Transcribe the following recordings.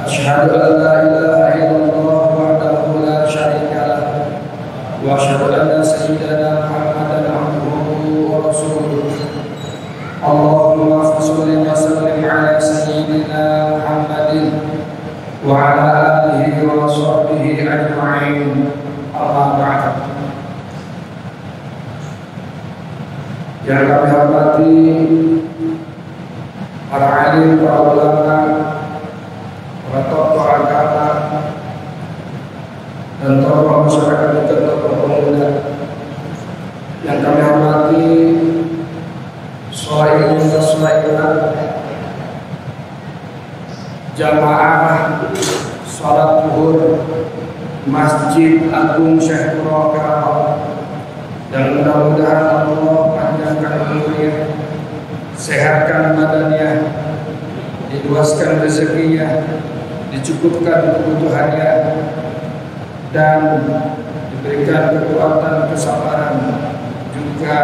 أشهد أن لا إله إلا الله وحده لا شريك له وأشهد أن سيدنا محمدا عبده ورسوله اللهم صل وسلم على سيدنا محمد وعلى آله وصحبه أجمعين أما بعد. Yang kami hormati para alim, para ulama, para tokoh agama, dan tokoh masyarakat dan tokoh pemuda. Yang kami hormati selain jamaah salat zuhur Masjid Agung Syekh Puro Karawang, dan mudah-mudahan Allah panjangkan umurnya, sehatkan badannya, diluaskan rezekinya, dicukupkan kebutuhannya, dan diberikan kekuatan kesabaran, juga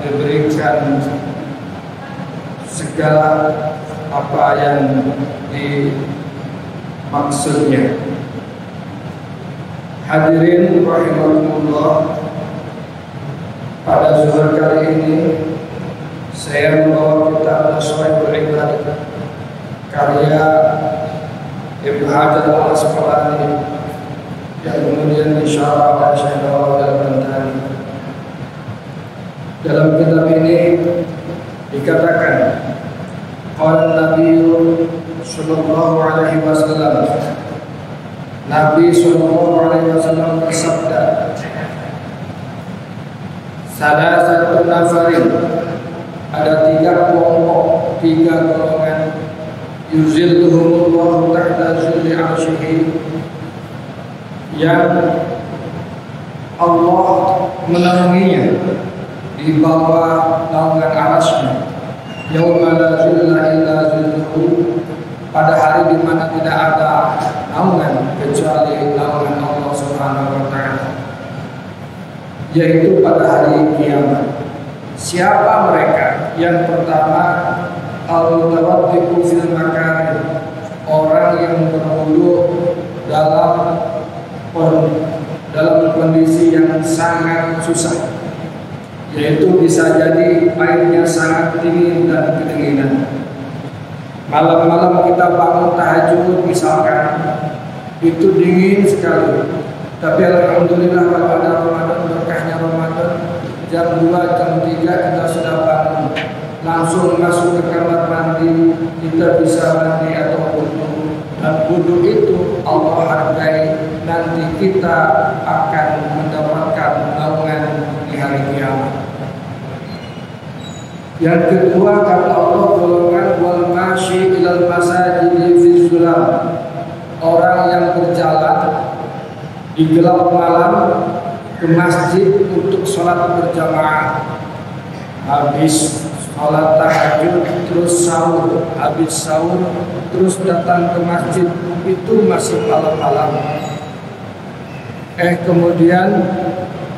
diberikan segala apa yang dimaksudnya. Hadirin rahimakumullah, pada zuhur kali ini saya membawa kitab Syaiful Ibad karya Ibnu Hajar Al-Asqalani yang kemudian disyarah oleh Syekh Al-Albani. Dalam kitab ini dikatakan qala Nabi sallallahu alaihi wasallam, Nabi sallallahu alaihi wasallam bersabda, salasatun nafarin, ada 3 kelompok, 3 golongan, yuzilluhumullahu tahta zilli arsyihi, yang Allah menaunginya di bawah naungan arasy-Nya, yauma la zilla illa zilluhu, pada hari di mana tidak ada naungan kecuali naungan Allah Subhanahu wa taala, yaitu pada hari kiamat. Siapa mereka? Yang pertama, al-mutawaddiqu fil makarim, orang yang berwudu dalam kondisi yang sangat susah, yaitu bisa jadi airnya sangat dingin dan kedinginan. Malam-malam kita bangun tahajud misalkan, itu dingin sekali. Tapi alhamdulillah kalau ada Ramadan, berkahnya Ramadan, jam 2, jam 3 kita sudah bangun, langsung masuk ke kamar mandi, kita bisa mandi atau wudu. Dan wudu itu Allah hargai, nanti kita akan mendapatkan naungan di hari kiamat. Yang kedua, kata Allah, golongan wal masyi ilal masajid fi zulam, orang yang berjalan di gelap malam ke masjid untuk sholat berjamaah. Habis sholat tahajud terus sahur, habis sahur terus datang ke masjid, itu masih malam-malam. Kemudian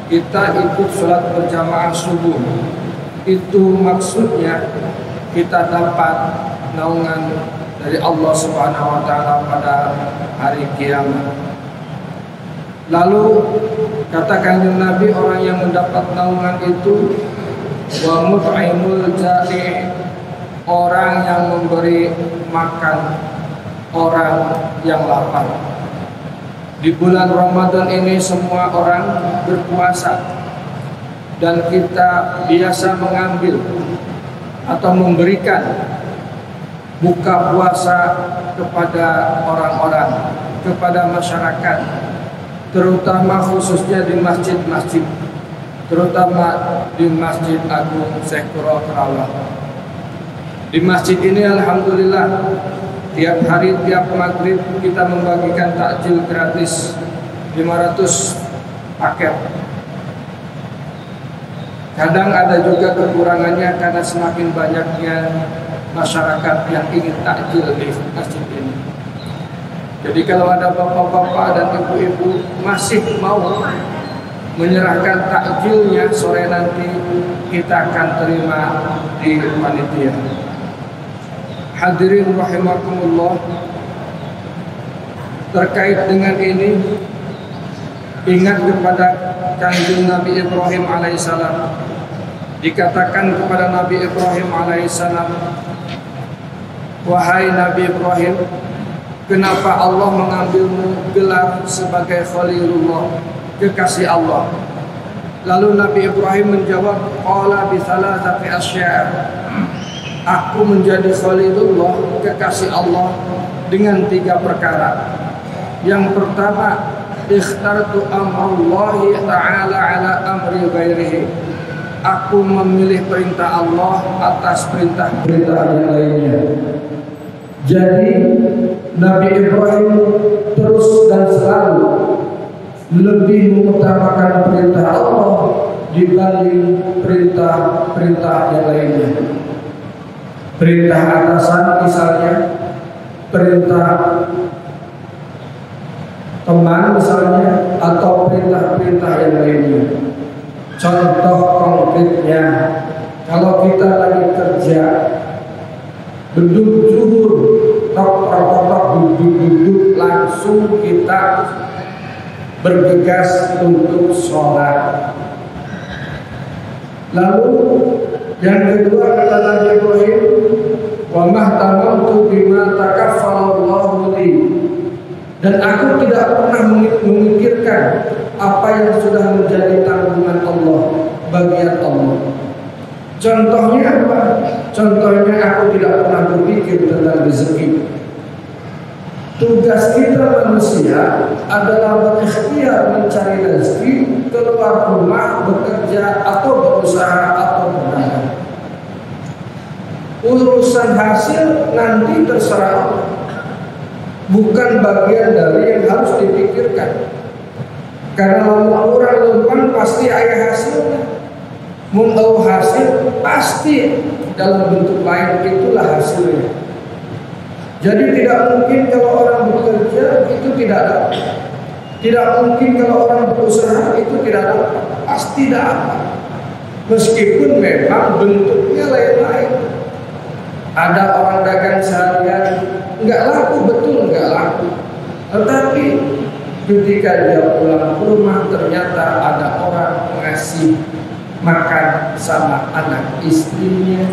kita ikut sholat berjamaah subuh, itu maksudnya kita dapat naungan dari Allah Subhanahu wa taala pada hari kiamat. Lalu katakan Nabi, orang yang mendapat naungan itu wa mut'imul ja'i, orang yang memberi makan orang yang lapar. Di bulan Ramadan ini semua orang berpuasa, dan kita biasa mengambil atau memberikan buka puasa kepada orang-orang, kepada masyarakat, terutama khususnya di masjid-masjid, terutama di Masjid Agung Syekh Puro Karawang. Di masjid ini alhamdulillah tiap hari, tiap maghrib kita membagikan takjil gratis 500 paket. Kadang ada juga kekurangannya karena semakin banyaknya masyarakat yang ingin takjil di masjid ini. Jadi kalau ada bapak-bapak dan ibu-ibu masih mau menyerahkan takjilnya, sore nanti kita akan terima di panitia. Hadirin rahimakumullah, terkait dengan ini, ingat kepada kanjeng Nabi Ibrahim alaihissalam. Dikatakan kepada Nabi Ibrahim alaihissalam, wahai Nabi Ibrahim, kenapa Allah mengambilmu gelar sebagai Khalilullah, kekasih Allah? Lalu Nabi Ibrahim menjawab, qala bi thalathati asya'. Aku menjadi Khalilullah, kekasih Allah, dengan 3 perkara. Yang pertama, ikhtartu amrullahi ta'ala ala amri ghairihi. Aku memilih perintah Allah atas perintah-perintah yang lainnya. Jadi Nabi Ibrahim terus dan selalu lebih mengutamakan perintah Allah dibanding perintah-perintah yang lainnya. Perintah atasan misalnya, perintah teman misalnya, atau perintah-perintah yang lainnya. Contoh konkretnya, kalau kita lagi kerja, beduk zuhur, tok duduk, langsung kita bergegas untuk sholat. Lalu yang kedua kata Nabi Ibrahim, wa mahtamamtu bima takaffalallahu li. Dan aku tidak pernah memikirkan apa yang sudah menjadi tanggungan Allah, bagian Allah. Contohnya apa? Contohnya aku tidak pernah berpikir tentang rezeki. Tugas kita manusia adalah berikhtiar mencari rezeki, keluar rumah, bekerja atau berusaha atau berdagang. Urusan hasil nanti terserah Allah, bukan bagian dari yang harus dipikirkan. Karena orang lempang pasti ayah hasilnya. Mau hasil pasti dalam bentuk lain, itulah hasilnya. Jadi tidak mungkin kalau orang bekerja itu tidak dapat. Tidak mungkin kalau orang berusaha itu tidak dapat. Pasti dapat. Meskipun memang bentuknya lain-lain. Ada orang dagang seharian nggak laku, betul nggak laku. Tetapi ketika dia pulang ke rumah ternyata ada orang ngasih makan sama anak istrinya,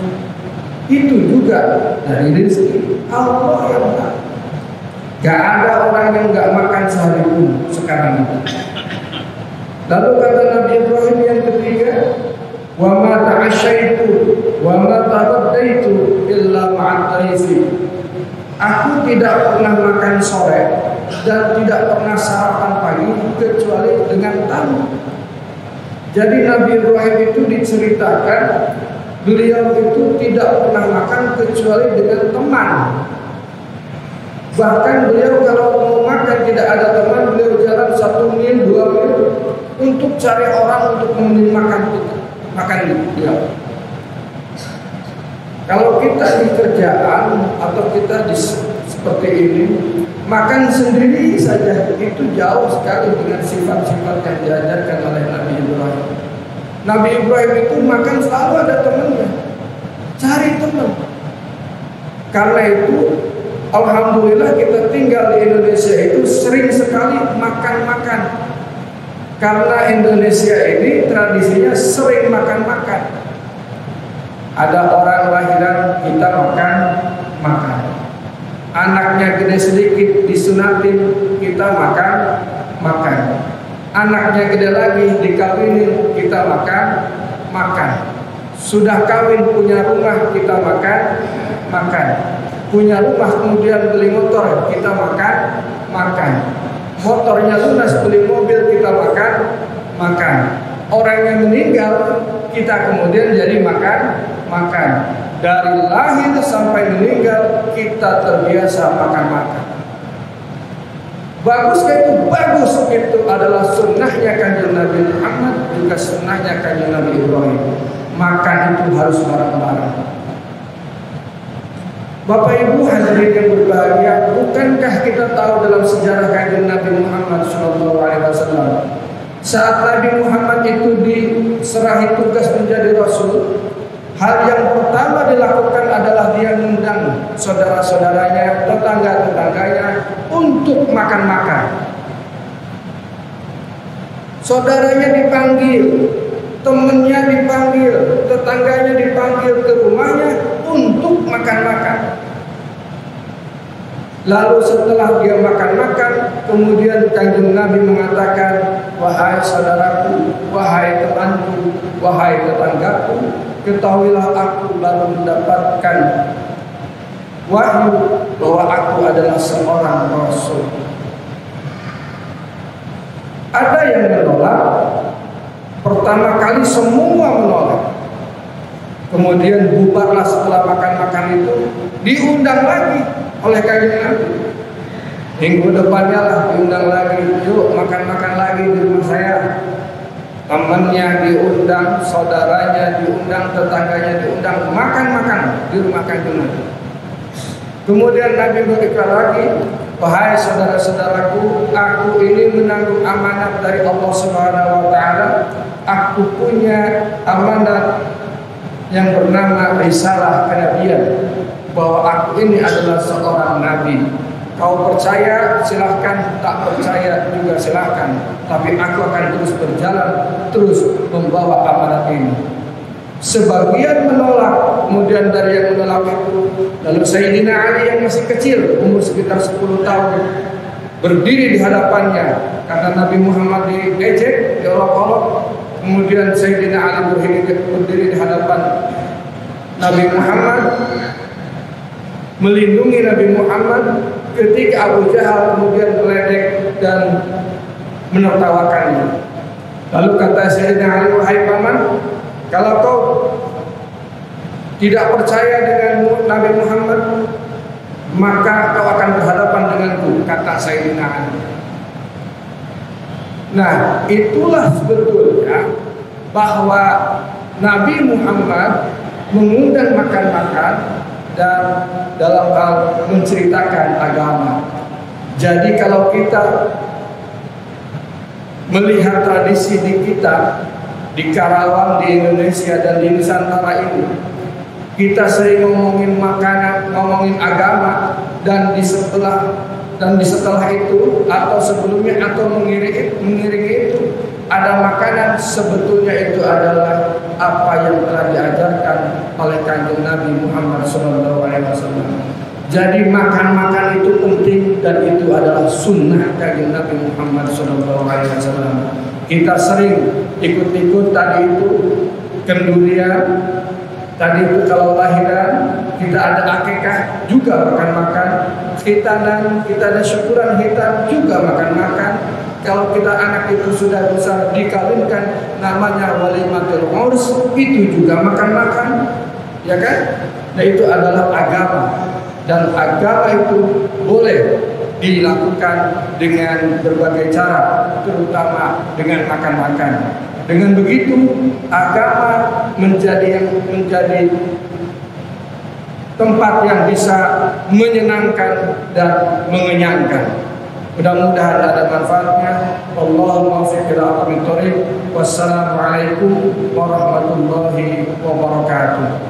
itu juga dari rezeki Allah yang tahu. Gak ada orang yang gak makan sehari pun sekarang itu. Lalu kata Nabi Ibrahim yang ketiga, wa ma ta'asyaitu wa ma tabaddaitu illa ma'at-taisi. Aku tidak pernah makan sore dan tidak pernah sarapan pagi kecuali dengan tamu. Jadi Nabi Ibrahim itu diceritakan beliau itu tidak pernah makan kecuali dengan teman. Bahkan beliau kalau mau makan tidak ada teman, beliau jalan 1 mil, 2 mil untuk cari orang untuk memberi makan kita. Makan dia. Kalau kita di kerjaan atau kita di seperti ini, makan sendiri saja itu jauh sekali dengan sifat-sifat yang diajarkan oleh Nabi Ibrahim. Nabi Ibrahim itu makan selalu ada temannya, cari teman. Karena itu, alhamdulillah kita tinggal di Indonesia itu sering sekali makan-makan. Karena Indonesia ini tradisinya sering makan-makan. Ada orang lahiran kita makan. Anaknya gede sedikit disunatin kita makan. Anaknya gede lagi dikawinin kita makan. Sudah kawin punya rumah kita makan. Punya rumah kemudian beli motor kita makan. Motornya lunas beli mobil kita makan. Orang yang meninggal kita kemudian jadi makan. Dari lahir sampai meninggal kita terbiasa makan. Bagus itu bagus, itu adalah sunnahnya kanjeng Nabi Muhammad, juga sunnahnya kanjeng Nabi Ibrahim. Makan itu harus bareng-bareng. Bapak Ibu hadirin yang berbahagia, bukankah kita tahu dalam sejarah kanjeng Nabi Muhammad SAW, saat Nabi Muhammad itu diserahi tugas menjadi Rasul, hal yang pertama dilakukan adalah dia mengundang saudara-saudaranya, tetangga-tetangganya untuk untuk makan-makan. Saudaranya dipanggil, temannya dipanggil, tetangganya dipanggil ke rumahnya untuk makan-makan. Lalu setelah dia makan-makan, kemudian Kanjeng Nabi mengatakan, wahai saudaraku, wahai temanku, wahai tetanggaku, ketahuilah aku baru mendapatkan wahyu bahwa aku adalah seorang Rasul. Ada yang menolak, pertama kali semua menolak. Kemudian bubarlah setelah makan-makan itu, diundang lagi oleh Kanjeng Nabi. Minggu depannya lah diundang lagi, yuk makan-makan lagi di rumah saya. Temannya diundang, saudaranya diundang, tetangganya diundang, makan-makan di rumah Kanjeng Nabi. Kemudian Nabi berikrar lagi, wahai saudara-saudaraku, aku ini menanggung amanat dari Allah Subhanahu wa taala. Aku punya amanat yang bernama risalah kenabian, bahwa aku ini adalah seorang nabi. Kau percaya silahkan, tak percaya juga silahkan, tapi aku akan terus berjalan, terus membawa amanat ini. Sebagian menolak, kemudian dari yang menolak itu, lalu Sayyidina Ali yang masih kecil, umur sekitar 10 tahun, berdiri di hadapannya karena Nabi Muhammad diejek, diolok-olok. Kemudian Sayyidina Ali berdiri di hadapan Nabi Muhammad, melindungi Nabi Muhammad ketika Abu Jahal kemudian meledek dan menertawakannya. Lalu kata Sayyidina Ali, wahai paman, kalau kau tidak percaya dengan Nabi Muhammad, maka kau akan berhadapan denganku, kata Sayyidina Ali. Nah, itulah sebetulnya bahwa Nabi Muhammad mengundang makan-makan dan dalam hal menceritakan agama. Jadi kalau kita melihat tradisi di kita, di Karawang, di Indonesia dan di Nusantara ini, kita sering ngomongin makanan, ngomongin agama, dan di setelah itu atau sebelumnya atau mengiringi itu ada makanan, sebetulnya itu adalah apa yang telah diajarkan oleh Kanjeng Nabi Muhammad SAW. Jadi makan-makan itu penting dan itu adalah sunnah Kanjeng Nabi Muhammad SAW. Kita sering ikut-ikut tadi itu kendurian, tadi itu kalau lahiran kita ada akikah juga makan-makan, khitanan kita ada syukuran hitam juga makan-makan. Kalau kita anak itu sudah besar dikawinkan, namanya walimatul urs, itu juga makan-makan, ya kan? Nah itu adalah agama, dan agama itu boleh dilakukan dengan berbagai cara, terutama dengan makan-makan. Dengan begitu agama menjadi tempat yang bisa menyenangkan dan mengenyangkan. Mudah-mudahan ada manfaatnya. Allahumma waffiq ila aqwamit thoriq. Wassalamualaikum warahmatullahi wabarakatuh.